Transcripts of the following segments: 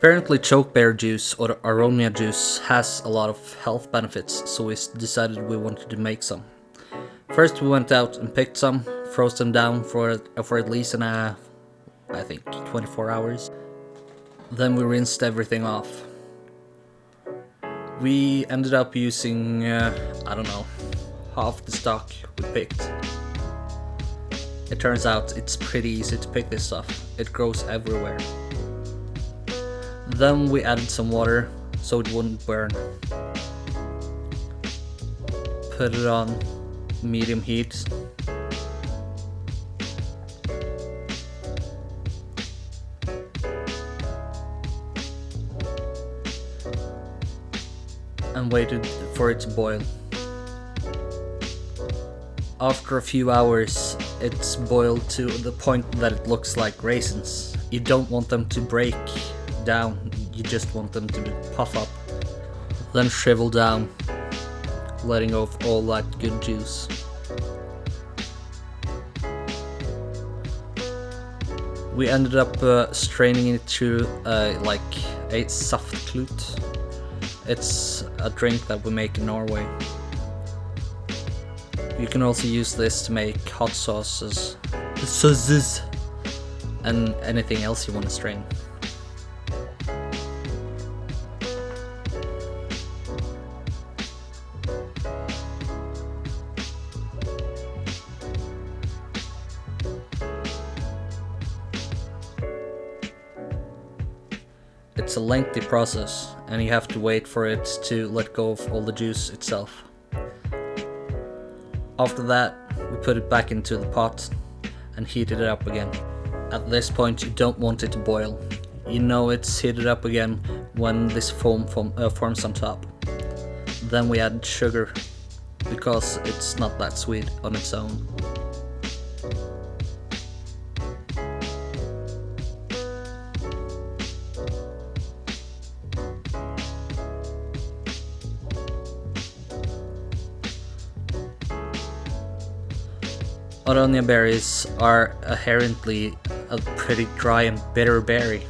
Apparently chokeberry juice or Aronia juice has a lot of health benefits, so we decided we wanted to make some. First we went out and picked some, froze them down for at least I think 24 hours. Then we rinsed everything off. We ended up using, I don't know, half the stock we picked. It turns out it's pretty easy to pick this stuff. It grows everywhere. Then we added some water so it wouldn't burn. Put it on medium heat. And waited for it to boil. After a few hours, it's boiled to the point that it looks like raisins. You don't want them to break down, you just want them to puff up, then shrivel down, letting off all that good juice. We ended up straining it through like a saftklut. It's a drink that we make in Norway. You can also use this to make hot sauces, and anything else you want to strain. It's a lengthy process, and you have to wait for it to let go of all the juice itself. After that, we put it back into the pot and heated it up again. At this point, you don't want it to boil. You know it's heated up again when this foam forms on top. Then we add sugar, because it's not that sweet on its own. Aronia berries are inherently a pretty dry and bitter berry,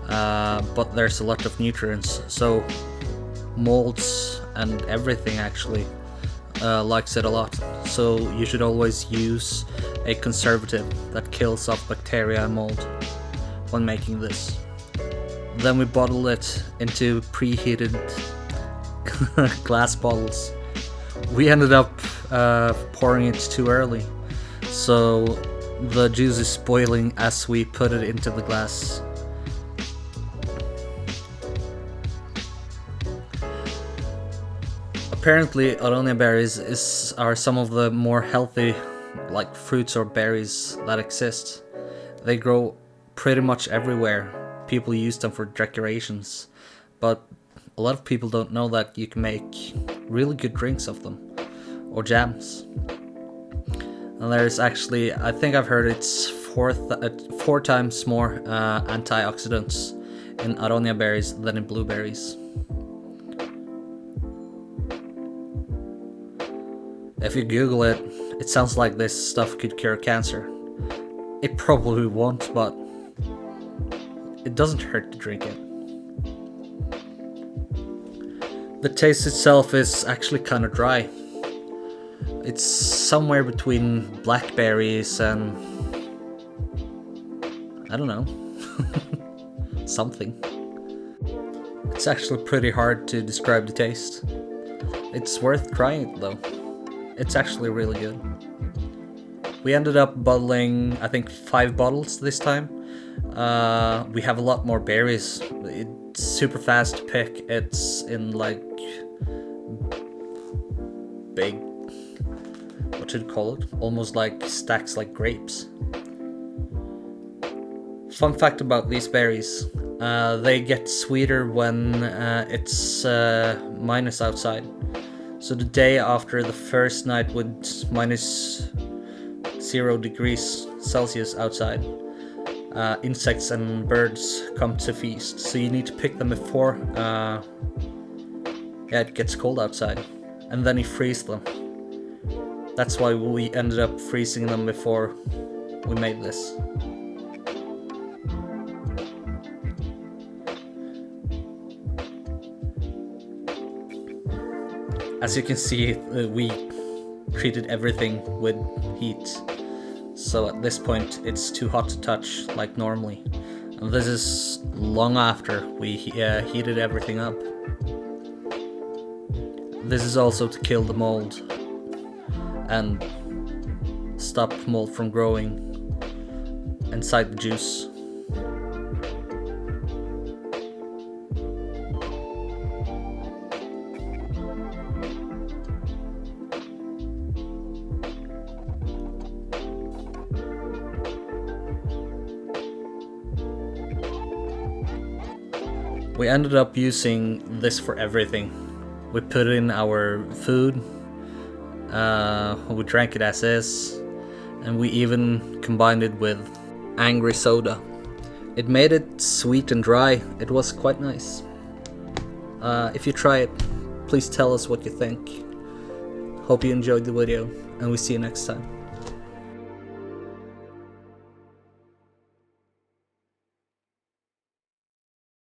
but there's a lot of nutrients, so molds and everything actually likes it a lot. So you should always use a conservative that kills off bacteria and mold when making this. Then we bottle it into preheated glass bottles. We ended up pouring it too early, so the juice is spoiling as we put it into the glass. Apparently Aronia berries are some of the more healthy like fruits or berries that exist. They grow pretty much everywhere. People use them for decorations, but a lot of people don't know that you can make really good drinks of them, or jams. And there's actually, I think I've heard it's four times more antioxidants in Aronia berries than in blueberries. If you Google it, it sounds like this stuff could cure cancer. It probably won't, but it doesn't hurt to drink it. The taste itself is actually kind of dry. It's somewhere between blackberries and I don't know, something. It's actually pretty hard to describe the taste. It's worth trying it though. It's actually really good. We ended up bottling, I think, 5 bottles this time. We have a lot more berries. It's super fast to pick. It's in like big, what should you call it? Almost like stacks like grapes. Fun fact about these berries, they get sweeter when it's minus outside. So the day after the first night with minus 0 degrees Celsius outside, insects and birds come to feast. So you need to pick them before it gets cold outside, and then you freeze them. That's why we ended up freezing them before we made this. As you can see, we treated everything with heat. So at this point it's too hot to touch like normally. And this is long after we heated everything up. This is also to kill the mold and stop mold from growing inside the juice. We ended up using this for everything. We put it in our food, we drank it as is, and we even combined it with angry soda. It made it sweet and dry. It was quite nice. If you try it, please tell us what you think. Hope you enjoyed the video, and we see you next time.